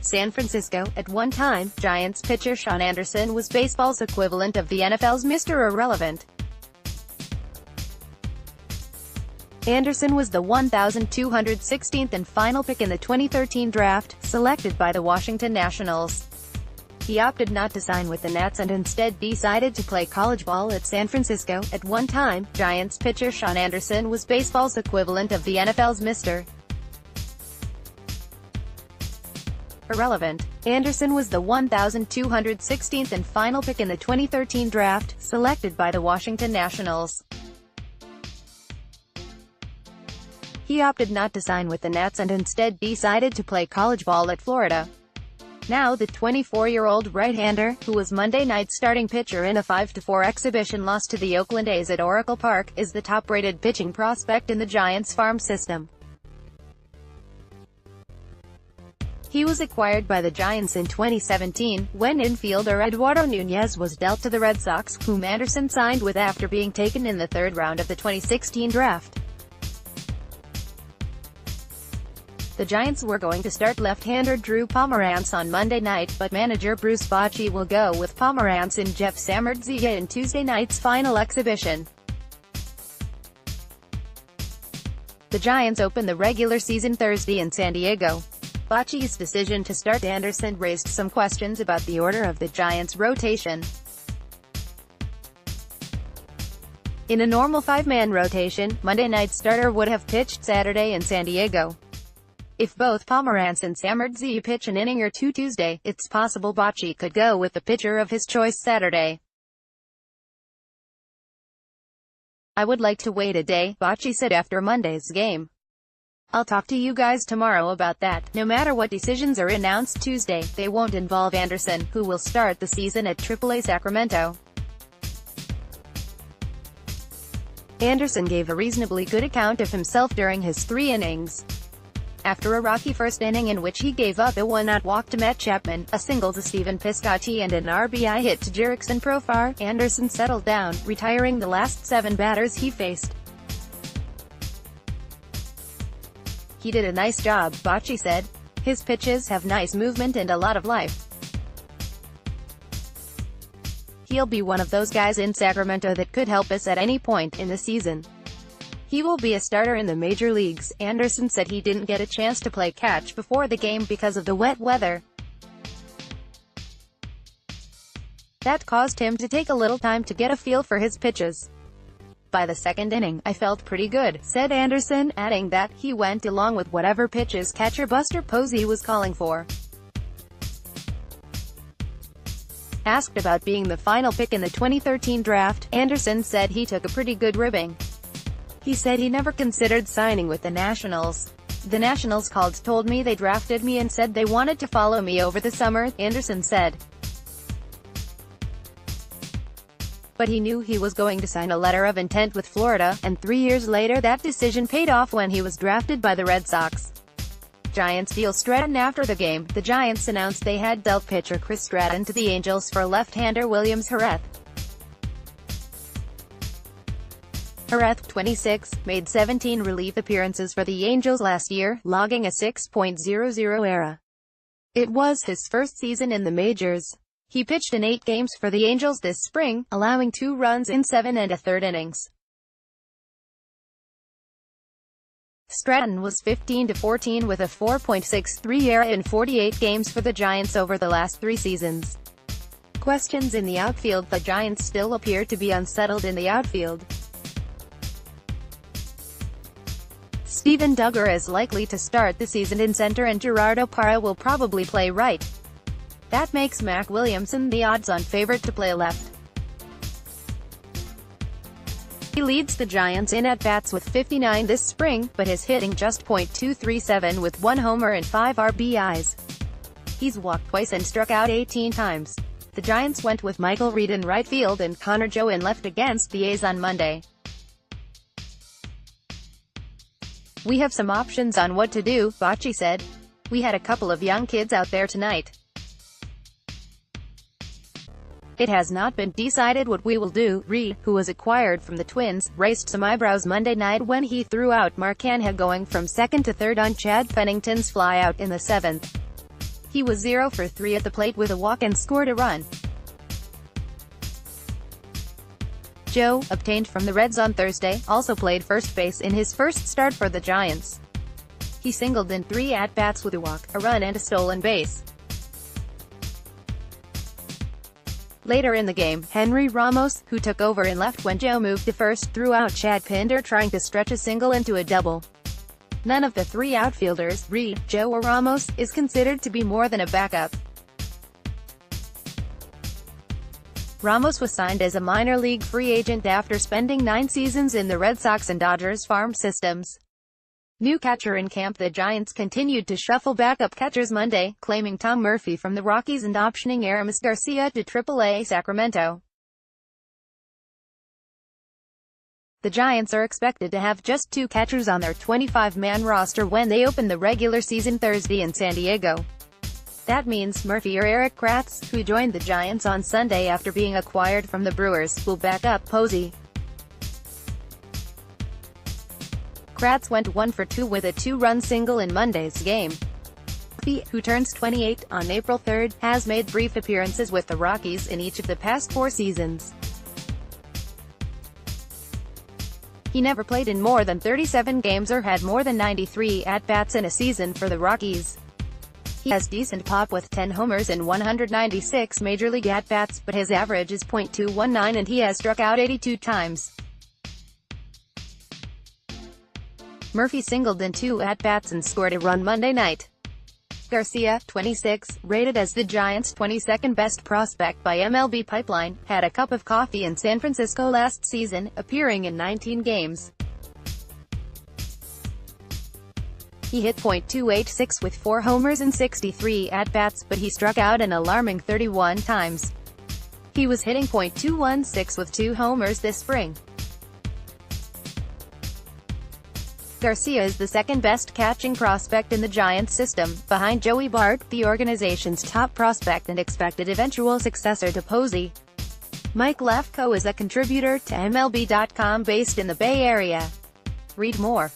San Francisco. At one time, Giants pitcher Shaun Anderson was baseball's equivalent of the NFL's Mr. Irrelevant. Anderson was the 1,216th and final pick in the 2013 draft, selected by the Washington Nationals. He opted not to sign with the Nats and instead decided to play college ball at San Francisco. At one time, Giants pitcher Shaun Anderson was baseball's equivalent of the NFL's Mr. Irrelevant. Anderson was the 1,216th and final pick in the 2013 draft, selected by the Washington Nationals. He opted not to sign with the Nats and instead decided to play college ball at Florida. Now the 24-year-old right-hander, who was Monday night's starting pitcher in a 5-4 exhibition loss to the Oakland A's at Oracle Park, is the top-rated pitching prospect in the Giants' farm system. He was acquired by the Giants in 2017, when infielder Eduardo Nunez was dealt to the Red Sox, whom Anderson signed with after being taken in the third round of the 2016 draft. The Giants were going to start left-hander Drew Pomeranz on Monday night, but manager Bruce Bochy will go with Pomeranz and Jeff Samardzija in Tuesday night's final exhibition. The Giants open the regular season Thursday in San Diego. Bochy's decision to start Anderson raised some questions about the order of the Giants' rotation. In a normal five-man rotation, Monday night's starter would have pitched Saturday in San Diego. If both Pomeranz and Samardzija pitch an inning or two Tuesday, it's possible Bochy could go with the pitcher of his choice Saturday. "I would like to wait a day," Bochy said after Monday's game. "I'll talk to you guys tomorrow about that. No matter what decisions are announced Tuesday, they won't involve Anderson, who will start the season at AAA Sacramento." Anderson gave a reasonably good account of himself during his 3 innings. After a rocky first inning in which he gave up a 1-out walk to Matt Chapman, a single to Stephen Piscotty and an RBI hit to Jerickson Profar, Anderson settled down, retiring the last 7 batters he faced. "He did a nice job," Bochy said. "His pitches have nice movement and a lot of life. He'll be one of those guys in Sacramento that could help us at any point in the season. He will be a starter in the major leagues." Anderson said he didn't get a chance to play catch before the game because of the wet weather. That caused him to take a little time to get a feel for his pitches. "By the second inning, I felt pretty good," said Anderson, adding that he went along with whatever pitches catcher Buster Posey was calling for. Asked about being the final pick in the 2013 draft, Anderson said he took a pretty good ribbing. He said he never considered signing with the Nationals. "The Nationals told me they drafted me and said they wanted to follow me over the summer," Anderson said. But he knew he was going to sign a letter of intent with Florida, and 3 years later that decision paid off when he was drafted by the Red Sox. Giants deal Stratton. After the game, the Giants announced they had dealt pitcher Chris Stratton to the Angels for left-hander Williams Jerez. Jerez, 26, made 17 relief appearances for the Angels last year, logging a 6.00 ERA. It was his first season in the majors. He pitched in 8 games for the Angels this spring, allowing 2 runs in 7 1/3 innings. Stratton was 15-14 with a 4.63 ERA in 48 games for the Giants over the last 3 seasons. Questions in the outfield. The Giants still appear to be unsettled in the outfield. Steven Duggar is likely to start the season in center and Gerardo Parra will probably play right. That makes Mac Williamson the odds-on favorite to play left. He leads the Giants in at-bats with 59 this spring, but is hitting just .237 with 1 homer and 5 RBIs. He's walked twice and struck out 18 times. The Giants went with Michael Reed in right field and Connor Joe in left against the A's on Monday. "We have some options on what to do," Bochy said. "We had a couple of young kids out there tonight. It has not been decided what we will do." Reed, who was acquired from the Twins, raised some eyebrows Monday night when he threw out Mark Canha going from second to third on Chad Pennington's flyout in the 7th. He was 0 for 3 at the plate with a walk and scored a run. Joe, obtained from the Reds on Thursday, also played first base in his first start for the Giants. He singled in 3 at-bats with a walk, a run and a stolen base. Later in the game, Henry Ramos, who took over in left when Joe moved to first, threw out Chad Pinder trying to stretch a single into a double. None of the 3 outfielders, Reed, Joe or Ramos, is considered to be more than a backup. Ramos was signed as a minor league free agent after spending 9 seasons in the Red Sox and Dodgers farm systems. New catcher in camp. The Giants continued to shuffle backup catchers Monday, claiming Tom Murphy from the Rockies and optioning Aramis Garcia to AAA Sacramento. The Giants are expected to have just 2 catchers on their 25-man roster when they open the regular season Thursday in San Diego. That means Murphy or Eric Kratz, who joined the Giants on Sunday after being acquired from the Brewers, will back up Posey. Kratz went 1 for 2 with a 2-run single in Monday's game. Murphy, who turns 28 on April 3, has made brief appearances with the Rockies in each of the past 4 seasons. He never played in more than 37 games or had more than 93 at-bats in a season for the Rockies. He has decent pop with 10 homers and 196 major league at-bats, but his average is .219 and he has struck out 82 times. Murphy singled in 2 at-bats and scored a run Monday night. Garcia, 26, rated as the Giants' 22nd best prospect by MLB Pipeline, had a cup of coffee in San Francisco last season, appearing in 19 games. He hit .286 with 4 homers and 63 at-bats, but he struck out an alarming 31 times. He was hitting .216 with 2 homers this spring. Garcia is the second-best catching prospect in the Giants system, behind Joey Bart, the organization's top prospect and expected eventual successor to Posey. Mike Lefko is a contributor to MLB.com based in the Bay Area. Read more.